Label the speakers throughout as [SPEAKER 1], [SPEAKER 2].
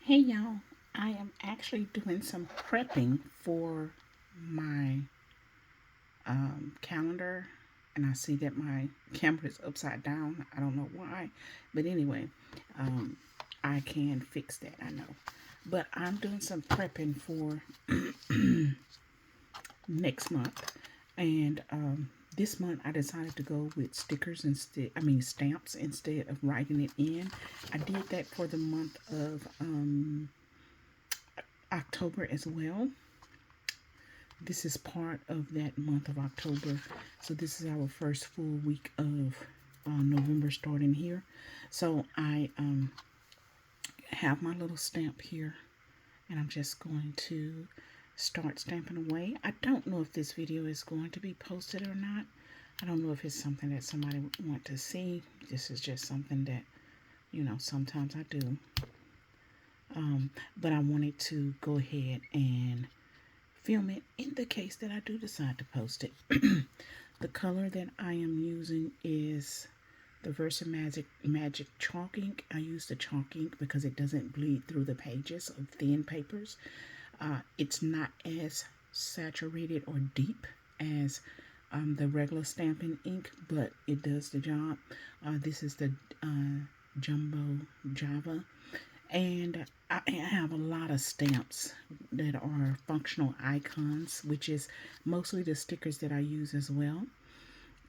[SPEAKER 1] Hey y'all, I am actually doing some prepping for my calendar, and I see that my camera is upside down. I don't know why, but anyway, um, I can fix that, I know. But I'm doing some prepping for next month, and this month I decided to go with stickers instead. I mean stamps instead of writing it in. I did that for the month of October as well. This is part of that month of October. So this is our first full week of November starting here. So I have my little stamp here, and I'm just going to start stamping away. I don't know if this video is going to be posted or not. I don't know if it's something that somebody would want to see. This is just something that, sometimes I do. But I wanted to go ahead and film it in the case that I do decide to post it. The color that I am using is the Versa Magic chalk ink. I use the chalk ink because it doesn't bleed through the pages of thin papers. It's not as saturated or deep as the regular stamping ink, but it does the job. This is the Jumbo Java, and I have a lot of stamps that are functional icons, which is mostly the stickers that I use as well.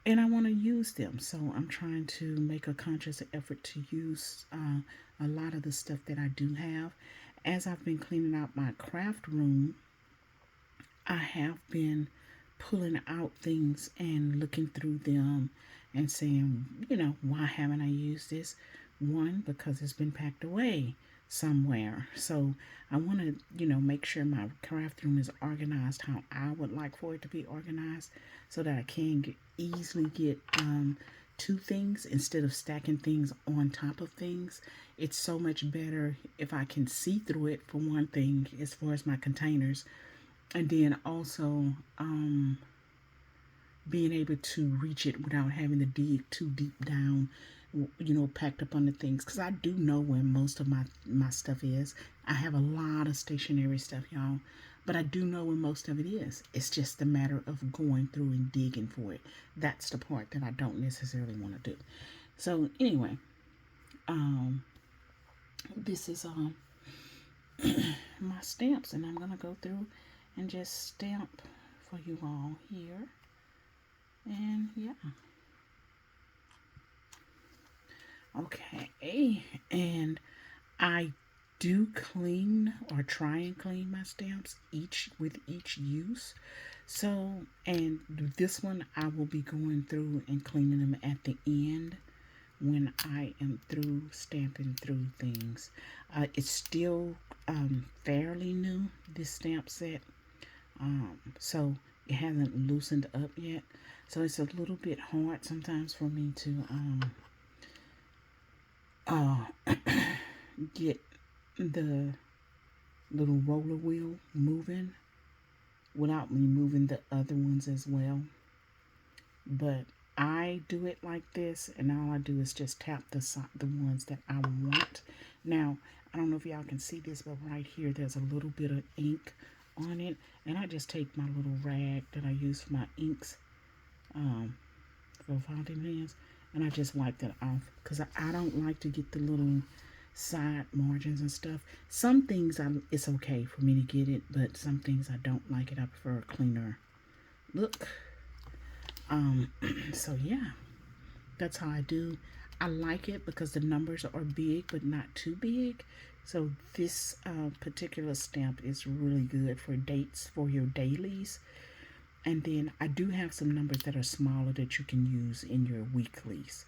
[SPEAKER 1] And I want to use them, so I'm trying to make a conscious effort to use a lot of the stuff that I do have. As I've been cleaning out my craft room, I have been pulling out things and looking through them and saying, why haven't I used this? One, because it's been packed away somewhere. So I want to, make sure my craft room is organized how I would like for it to be organized so that I can easily get to things instead of stacking things on top of things. It's so much better if I can see through it, for one thing, as far as my containers, and then also being able to reach it without having to dig too deep down, packed up on the things, because I do know where most of my stuff is. I have a lot of stationary stuff, y'all, but I do know where most of it is. It's just a matter of going through and digging for it. That's the part that I don't necessarily want to do. So anyway, um this is my stamps, and I'm gonna go through and just stamp for you all here. And yeah. Okay. And I do clean, or try and clean, my stamps each with each use. So, and this one I will be going through and cleaning them at the end when I am through stamping through things. It's still fairly new, this stamp set. So it hasn't loosened up yet. So it's a little bit hard sometimes for me to uh, get the little roller wheel moving without me moving the other ones as well. But I do it like this, and all I do is just tap the ones that I want. Now, I don't know if y'all can see this, but right here there's a little bit of ink on it, and I just take my little rag that I use for my inks, for fountain pens, and I just wipe that off because I don't like to get the little side margins and stuff. Some things it's okay for me to get it, but some things I don't like it. I prefer a cleaner look. So yeah, that's how I do. I like it because the numbers are big but not too big. So this particular stamp is really good for dates for your dailies. And then I do have some numbers that are smaller that you can use in your weeklies.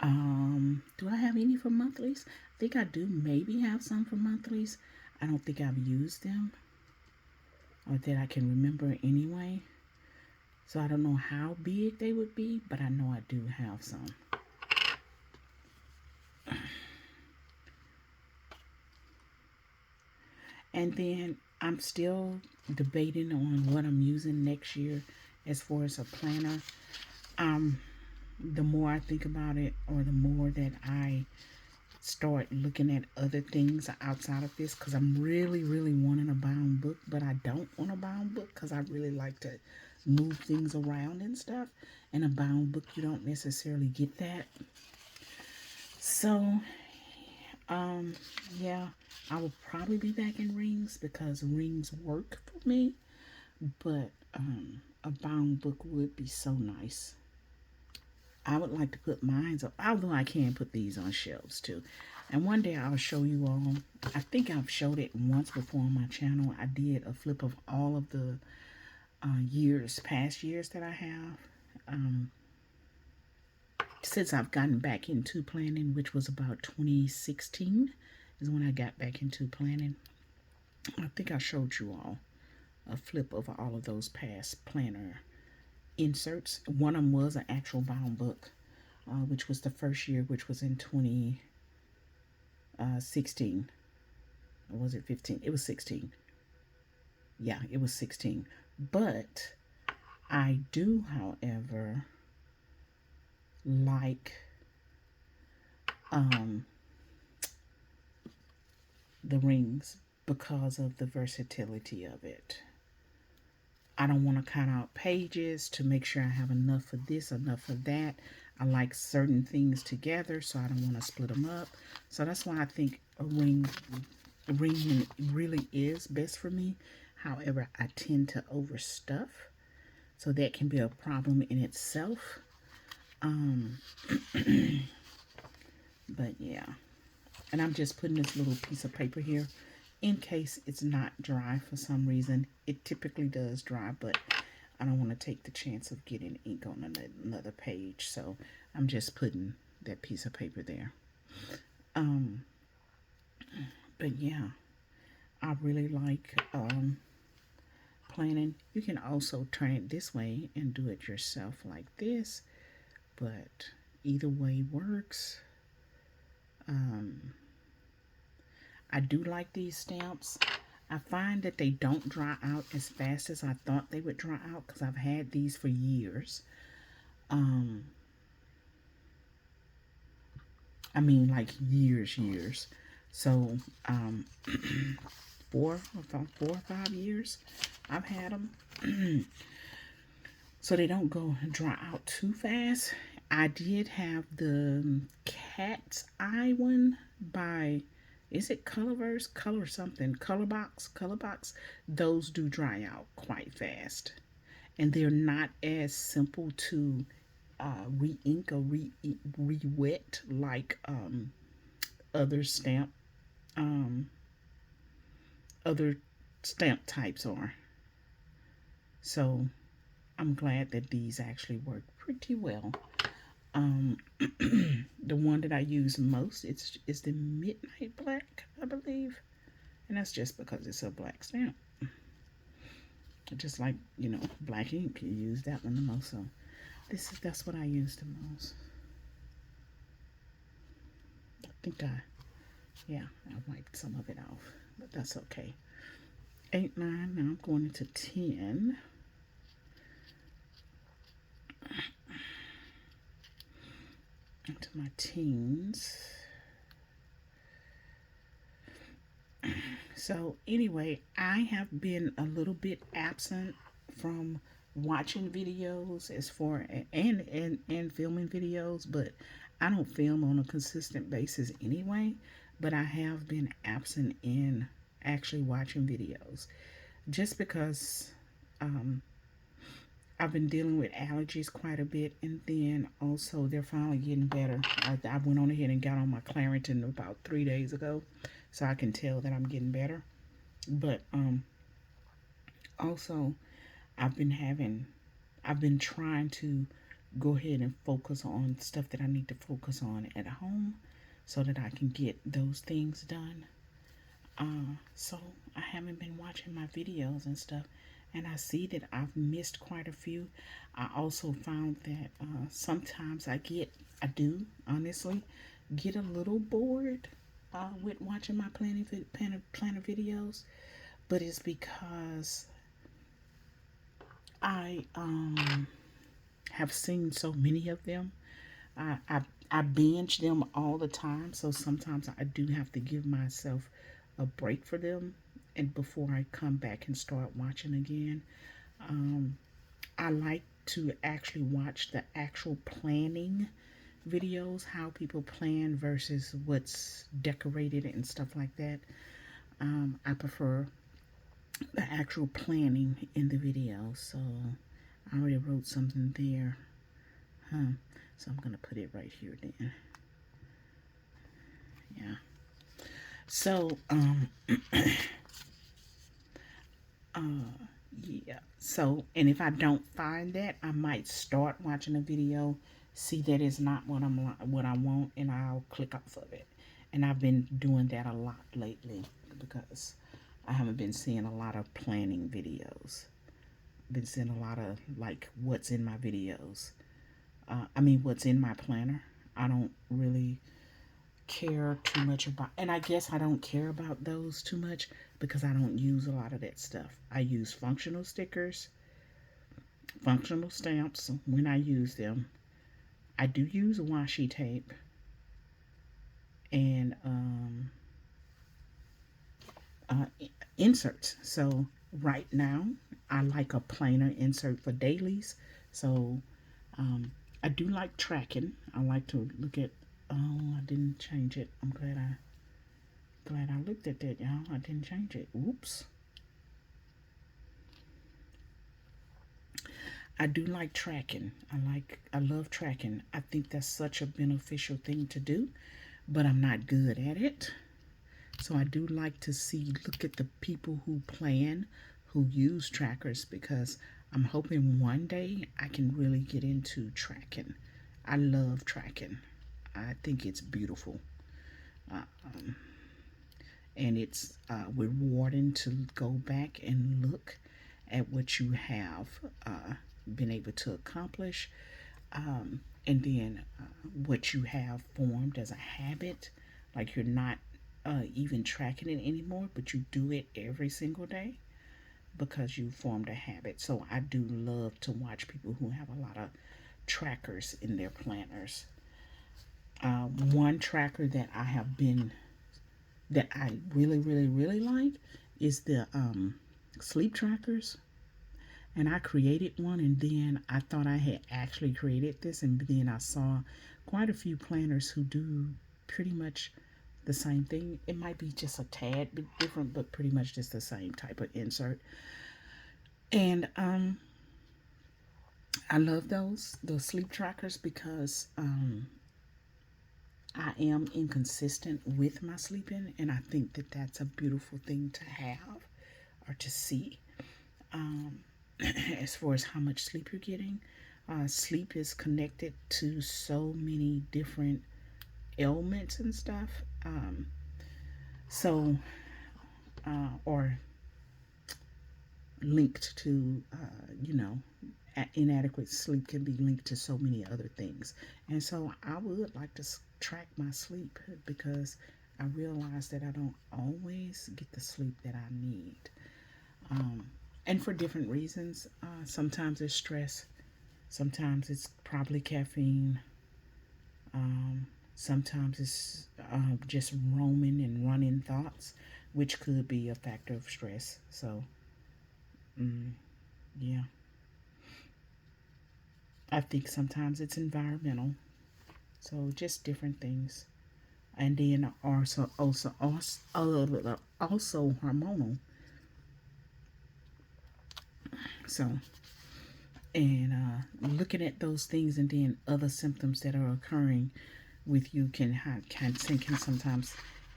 [SPEAKER 1] Um, do I have any for monthlies? I think I do maybe have some for monthlies. I don't think I've used them, or that I can remember anyway. So I don't know how big they would be, but I know I do have some. And then I'm still debating on what I'm using next year as far as a planner. The more I think about it, or the more that I start looking at other things outside of this, because I'm really wanting a bound book, but I don't want a bound book because I really like to move things around and stuff. In a bound book, you don't necessarily get that. So, yeah, I will probably be back in rings because rings work for me, but a bound book would be so nice. I would like to put mine up, although I can put these on shelves too. And one day I'll show you all. I think I've showed it once before on my channel. I did a flip of all of the past years that I have. Since I've gotten back into planning, which was about 2016 is when I got back into planning. I think I showed you all a flip of all of those past planner inserts. One of them was an actual bound book, which was the first year, which was in 2016. Or was it 15? It was 16. Yeah, it was 16. But I do, however, like the rings because of the versatility of it. I don't want to cut out pages to make sure I have enough of this, enough of that. I like certain things together, so I don't want to split them up. So that's why I think a ring really is best for me. However, I tend to overstuff, so that can be a problem in itself. But yeah, and I'm just putting this little piece of paper here in case it's not dry for some reason. It typically does dry, but I don't want to take the chance of getting ink on another page, so I'm just putting that piece of paper there. But yeah, I really like planning. You can also turn it this way and do it yourself like this, but either way works. I do like these stamps. I find that they don't dry out as fast as I thought they would dry out because I've had these for years. I mean, like years. So, 4 or 5 years I've had them. So they don't go dry out too fast. I did have the Cat's Eye one by, is it Colorverse? Color something. Colorbox. Those do dry out quite fast. And they're not as simple to re-ink or re-wet like other stamp types are. So I'm glad that these actually work pretty well. The one that I use most is the Midnight Black, I believe, and that's just because it's a black stamp. Just like, you know, black ink, you use that one the most. So that's what I use the most. I think I wiped some of it off, but that's okay. 8, 9. Now I'm going into 10. Into my teens. So anyway, I have been a little bit absent from watching videos as far and filming videos, but I don't film on a consistent basis anyway. But I have been absent in actually watching videos just because I've been dealing with allergies quite a bit, and then also they're finally getting better. I went on ahead and got on my Claritin about 3 days ago, so I can tell that I'm getting better. But also I've been trying to go ahead and focus on stuff that I need to focus on at home so that I can get those things done. So I haven't been watching my videos and stuff, and I see that I've missed quite a few. I also found that sometimes I do honestly get a little bored with watching my planner videos, but it's because I have seen so many of them. I binge them all the time, so sometimes I do have to give myself a break for them, and before I come back and start watching again. Um, I like to actually watch the actual planning videos, how people plan versus what's decorated and stuff like that. I prefer the actual planning in the video. So I already wrote something there. So I'm going to put it right here then. Yeah. So, yeah. So, and if I don't find that, I might start watching a video, see that it's not what I want, and I'll click off of it. And I've been doing that a lot lately because I haven't been seeing a lot of planning videos. Been seeing a lot of like what's in my videos. What's in my planner. I don't really care too much about, and I guess I don't care about those too much because I don't use a lot of that stuff. I use functional stickers, functional stamps when I use them. I do use washi tape and uh, inserts. So right now, I like a plainer insert for dailies. So um, I do like tracking. I like to look at. Oh, I didn't change it. I'm glad I looked at that, y'all. I didn't change it. Oops. I do like tracking. I love tracking. I think that's such a beneficial thing to do, but I'm not good at it. So I do like to look at the people who plan, who use trackers, because I'm hoping one day I can really get into tracking. I love tracking. I think it's beautiful. And it's rewarding to go back and look at what you have been able to accomplish, and then what you have formed as a habit. Like you're not even tracking it anymore, but you do it every single day because you formed a habit. So I do love to watch people who have a lot of trackers in their planners. One tracker that I really, really, really like is the sleep trackers. And I created one, and then I thought I had actually created this, and then I saw quite a few planners who do pretty much the same thing. It might be just a tad bit different, but pretty much just the same type of insert. And I love those sleep trackers because I am inconsistent with my sleeping, and I think that that's a beautiful thing to have or to see. Um, as far as how much sleep you're getting, sleep is connected to so many different ailments and stuff. So, or linked to, inadequate sleep can be linked to so many other things. And so I would like to track my sleep because I realize that I don't always get the sleep that I need. And for different reasons. Sometimes it's stress, sometimes it's probably caffeine, sometimes it's just roaming and running thoughts, which could be a factor of stress. So, yeah. I think sometimes it's environmental. So just different things. And then also hormonal. So, and looking at those things and then other symptoms that are occurring with you can sometimes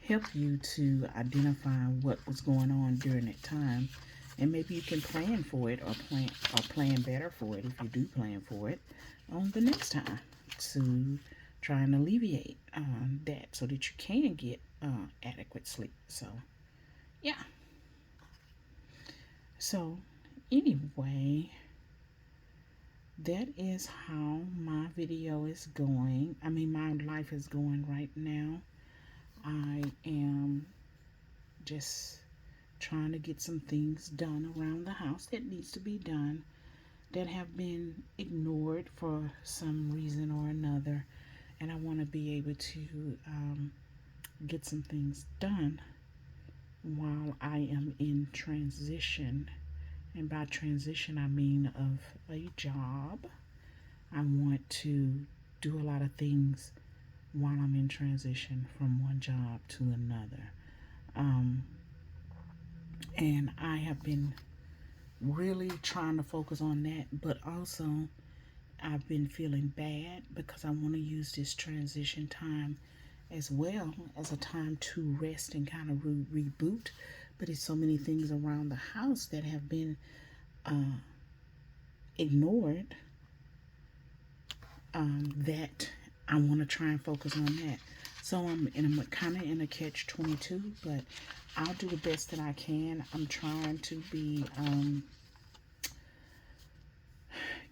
[SPEAKER 1] help you to identify what was going on during that time, and maybe you can plan for it or plan better for it if you do plan for it on the next time to try and alleviate that so that you can get adequate sleep. So yeah. So anyway, that is how my video is going. My life is going right now. I am just trying to get some things done around the house that needs to be done, that have been ignored for some reason or another. and I want to be able to get some things done while I am in transition. And by transition, I mean of a job. I want to do a lot of things while I'm in transition from one job to another. Um, and I have been really trying to focus on that, but also I've been feeling bad because I want to use this transition time as well as a time to rest and kind of reboot. But it's so many things around the house that have been ignored, that I want to try and focus on that. So I'm kind of in a catch-22, but I'll do the best that I can. I'm trying to be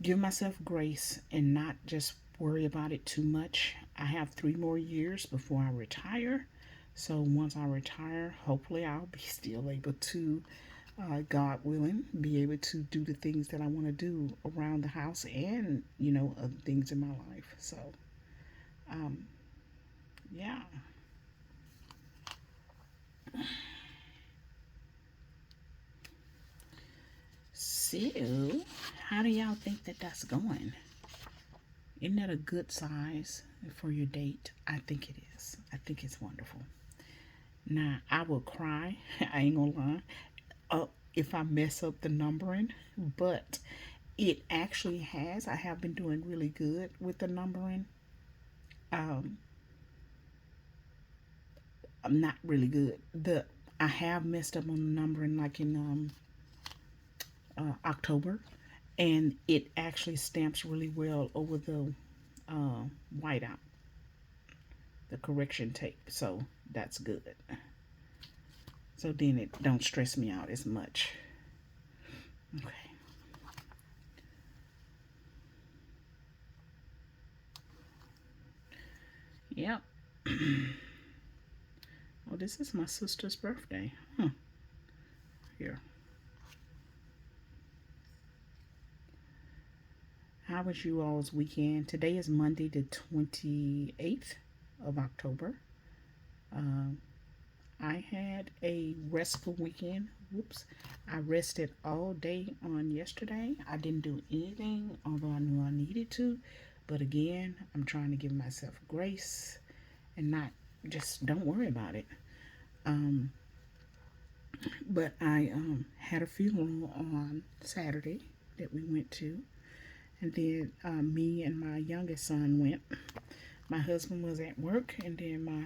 [SPEAKER 1] give myself grace and not just worry about it too much. I have 3 more years before I retire. So once I retire, hopefully I'll be still able to, God willing, be able to do the things that I want to do around the house and, other things in my life. So, yeah. So, how do y'all think that that's going? Isn't that a good size for your date? I think it is. I think it's wonderful. Now, I will cry, I ain't gonna lie, if I mess up the numbering, but it actually has. I have been doing really good with the numbering. Um, I'm not really good. I have messed up on the numbering like in October, and it actually stamps really well over the whiteout, the correction tape. So that's good. So then it don't stress me out as much. Okay. Yep. Oh, this is my sister's birthday. Huh. Here. How was you all's weekend? Today is Monday, the 28th of October. I had a restful weekend. Whoops. I rested all day on yesterday. I didn't do anything, although I knew I needed to. But again, I'm trying to give myself grace and not just don't worry about it. But I had a funeral on Saturday that we went to. And then me and my youngest son went. My husband was at work, and then my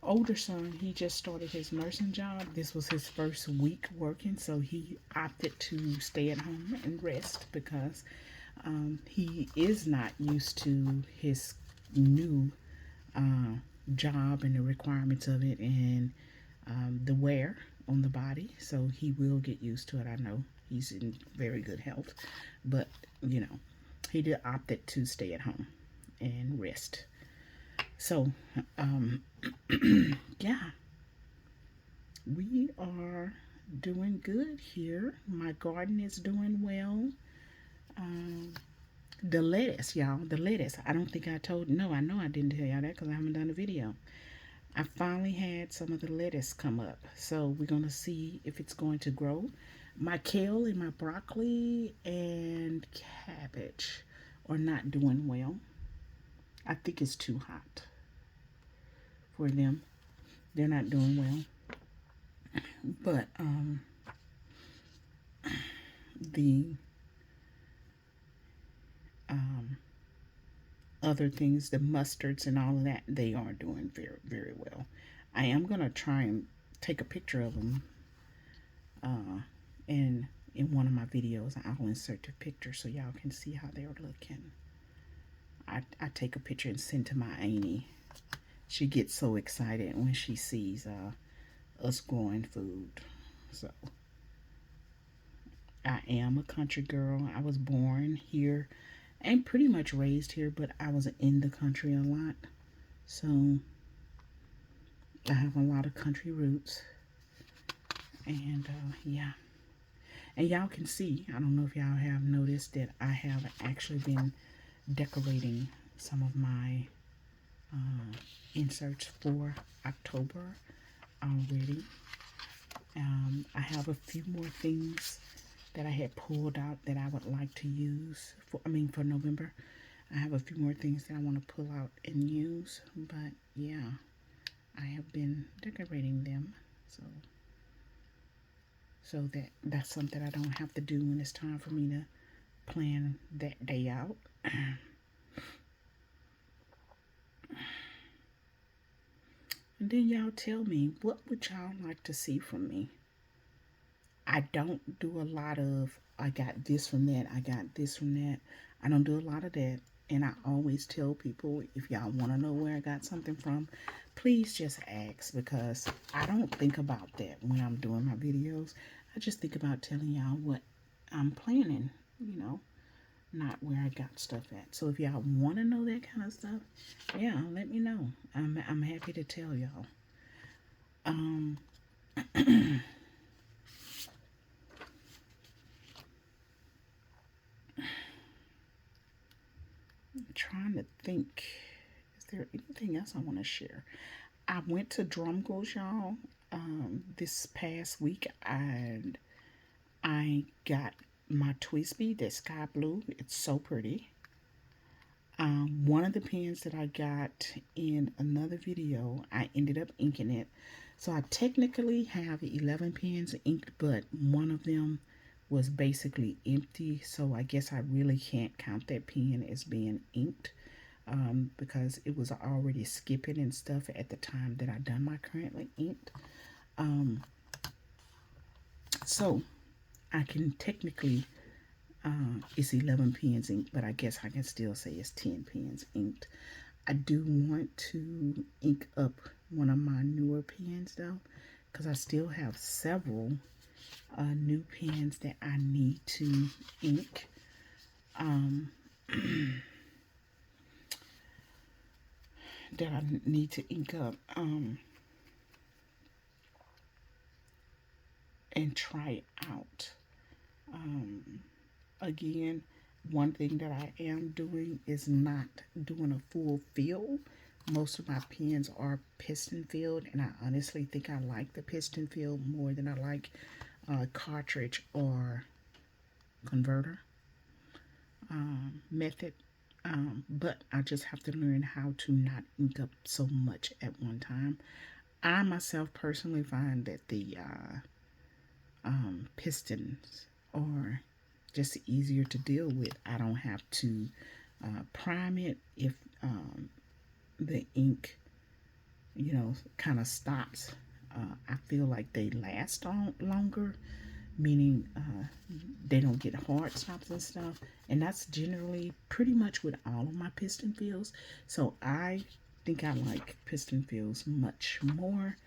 [SPEAKER 1] older son, he just started his nursing job. This was his first week working, so he opted to stay at home and rest because he is not used to his new job and the requirements of it and the wear on the body. So he will get used to it. I know he's in very good health, but he did opted to stay at home and rest. So, yeah, we are doing good here. My garden is doing well. The lettuce, y'all, the lettuce. I don't think I told, no, I know I didn't tell y'all that because I haven't done a video. I finally had some of the lettuce come up. So we're going to see if it's going to grow. My kale and my broccoli and cabbage are not doing well. I think it's too hot for them. They're not doing well. But the other things, the mustards and all of that, they are doing very, very well. I am going to try and take a picture of them and in one of my videos. I'll insert the picture so y'all can see how they're looking. I take a picture and send to my auntie. She gets so excited when she sees us growing food. So I am a country girl. I was born here and pretty much raised here, but I was in the country a lot. So I have a lot of country roots. And yeah. And y'all can see, I don't know if y'all have noticed that I have actually been decorating some of my inserts for October already. I have a few more things that I had pulled out that I would like to use for November. I have a few more things that I want to pull out and use, but yeah, I have been decorating them, so that's something I don't have to do when it's time for me to plan that day out. And then y'all tell me, what would y'all like to see from me? I don't do a lot of, I got this from that, I got this from that. I don't do a lot of that. And I always tell people, if y'all want to know where I got something from, please just ask, because I don't think about that when I'm doing my videos. I just think about telling y'all what I'm planning, not where I got stuff at. So if y'all want to know that kind of stuff, yeah, let me know. I'm happy to tell y'all. I'm trying to think, is there anything else I want to share? I went to Drumgles, y'all, this past week, and I got my Twisby, that sky blue. It's so pretty. One of the pens that I got in another video, I ended up inking it. So I technically have 11 pens inked, but one of them was basically empty. So I guess I really can't count that pen as being inked, because it was already skipping and stuff at the time that I done my currently inked. So I can technically, it's 11 pens inked, but I guess I can still say it's 10 pens inked. I do want to ink up one of my newer pens though, because I still have several new pens that I need to ink. That I need to ink up and try out. Again, one thing that I am doing is not doing a full fill. Most of my pens are piston filled, and I honestly think I like the piston fill more than I like cartridge or converter method. But I just have to learn how to not ink up so much at one time. I myself personally find that the pistons are just easier to deal with. I don't have to prime it if the ink, kind of stops. I feel like they last longer, meaning they don't get hard stops and stuff. And that's generally pretty much with all of my piston fills. So I think I like piston fills much more.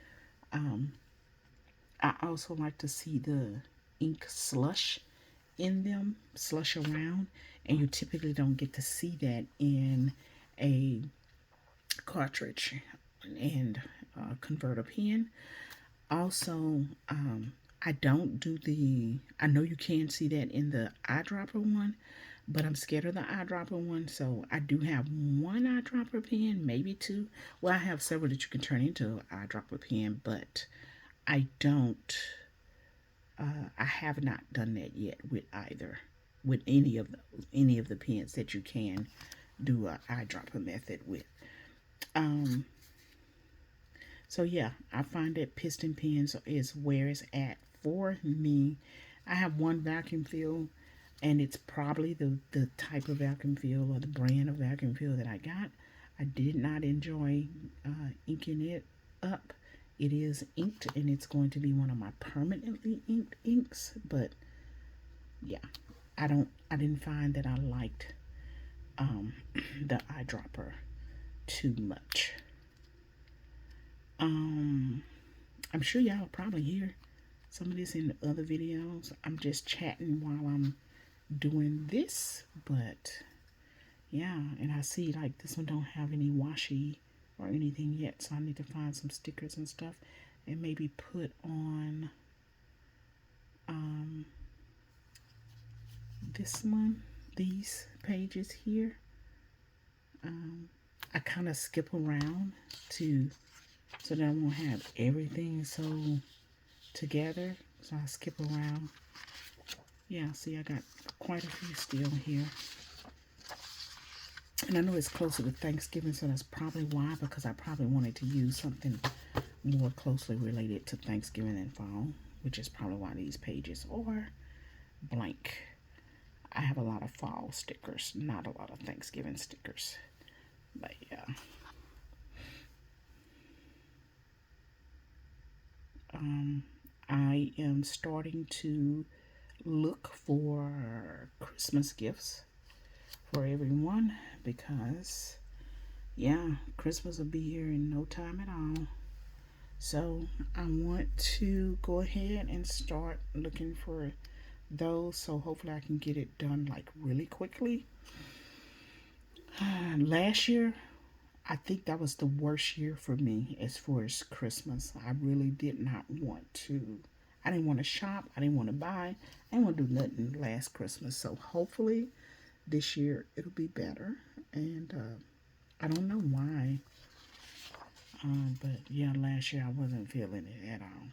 [SPEAKER 1] I also like to see the ink slush in them, slush around, and you typically don't get to see that in a cartridge and converter pen. Also, I don't do I know you can see that in the eyedropper one, but I'm scared of the eyedropper one, so I do have one eyedropper pen, maybe two. Well, I have several that you can turn into an eyedropper pen, but I don't, I have not done that yet with any of the pens that you can do a eyedropper method with. So yeah, I find that piston pens is where it's at for me. I have one vacuum fill, and it's probably the type of vacuum fill or the brand of vacuum fill that I got. I did not enjoy inking it up. It is inked, and it's going to be one of my permanently inked inks, but yeah, I didn't find that I liked the eyedropper too much. I'm sure y'all probably hear some of this in the other videos. I'm just chatting while I'm doing this, but yeah, and I see like this one don't have any washi or anything yet, so I need to find some stickers and stuff and maybe put on this one, these pages here. I kind of skip around to so that I won't have everything so together. So I skip around. Yeah, see, I got quite a few still here. And I know it's closer to Thanksgiving, so that's probably why, because I probably wanted to use something more closely related to Thanksgiving and fall, which is probably why these pages are blank. I have a lot of fall stickers, not a lot of Thanksgiving stickers. But yeah. I am starting to look for Christmas gifts for everyone because, yeah, Christmas will be here in no time at all. So I want to go ahead and start looking for those, so hopefully I can get it done like really quickly. Last year, I think that was the worst year for me as far as Christmas. I really did not want to. I didn't want to shop. I didn't want to buy. I didn't want to do nothing last Christmas. So hopefully this year it'll be better. And I don't know why. But yeah, last year I wasn't feeling it at all.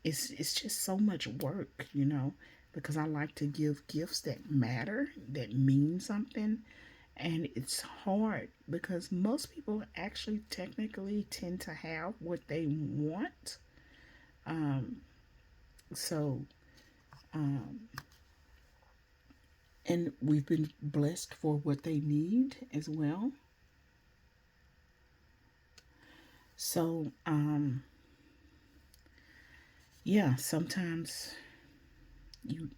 [SPEAKER 1] It's just so much work, because I like to give gifts that matter, that mean something. And it's hard because most people actually technically tend to have what they want. Um, so, um, and we've been blessed for what they need as well. So, yeah, you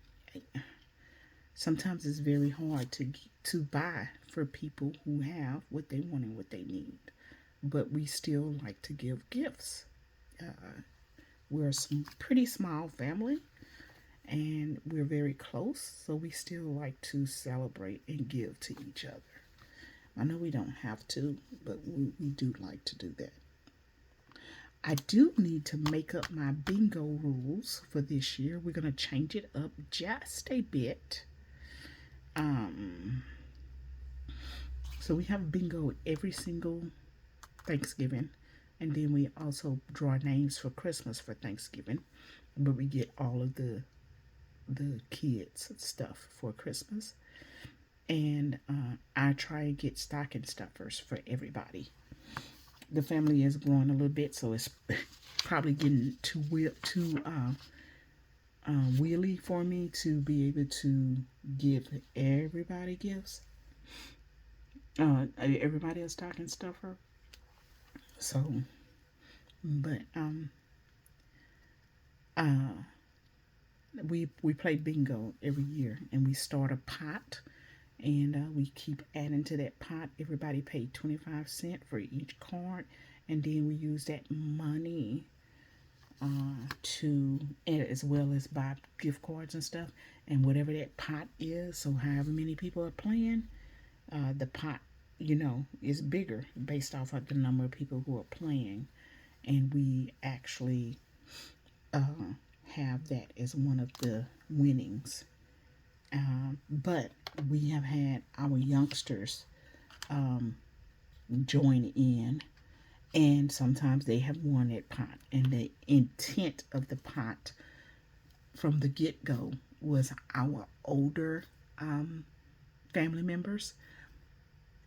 [SPEAKER 1] sometimes it's very hard to buy for people who have what they want and what they need, but we still like to give gifts. We're a pretty small family, and we're very close, so we still like to celebrate and give to each other. I know we don't have to, but we do like to do that. I do need to make up my bingo rules for this year. We're going to change it up just a bit. Um, so we have bingo every single Thanksgiving, and then we also draw names for Christmas for Thanksgiving, but we get all of the kids stuff for Christmas. And I try and get stocking stuffers for everybody. The family is growing a little bit, so it's probably getting too wheelie for me to be able to give everybody gifts. Everybody a stocking stuffer. So, but we play bingo every year, and we start a pot, and we keep adding to that pot. Everybody paid 25 cents for each card, and then we use that money to, as well as buy gift cards and stuff. And whatever that pot is, so however many people are playing, the pot, is bigger based off of the number of people who are playing. And we actually have that as one of the winnings. But we have had our youngsters join in, and sometimes they have won that pot. And the intent of the pot from the get go was our older family members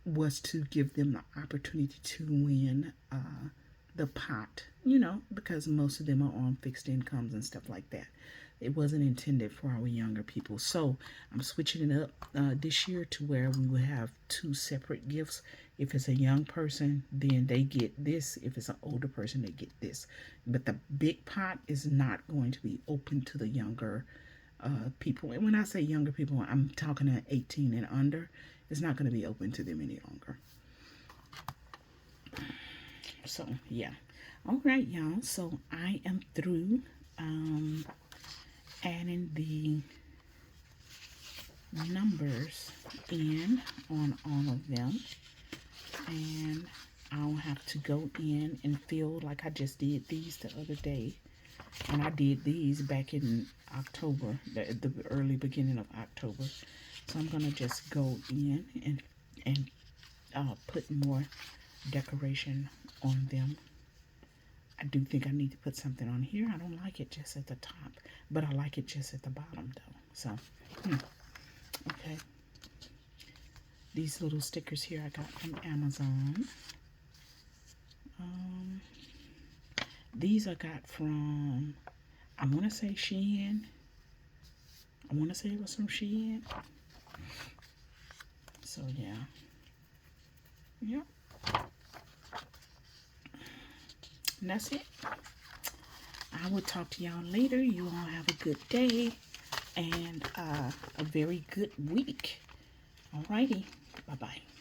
[SPEAKER 1] was to give them the opportunity to win the pot, because most of them are on fixed incomes and stuff like that. It wasn't intended for our younger people. So I'm switching it up this year to where we will have two separate gifts. If it's a young person, then they get this. If it's an older person, they get this. But the big pot is not going to be open to the younger people. And when I say younger people, I'm talking at 18 and under. It's not going to be open to them any longer. So, yeah. All right, y'all. So I am through adding the numbers in on all of them. And I'll have to go in and fill like I just did these the other day. And I did these back in October, the early beginning of October. So I'm going to just go in and put more decoration on them. I do think I need to put something on here. I don't like it just at the top, but I like it just at the bottom though. So, okay. These little stickers here I got from Amazon. These I got from, I want to say Shein. I want to say it was from Shein. So yeah. Yep. And that's it. I will talk to y'all later. You all have a good day and a very good week. Alrighty. Bye-bye.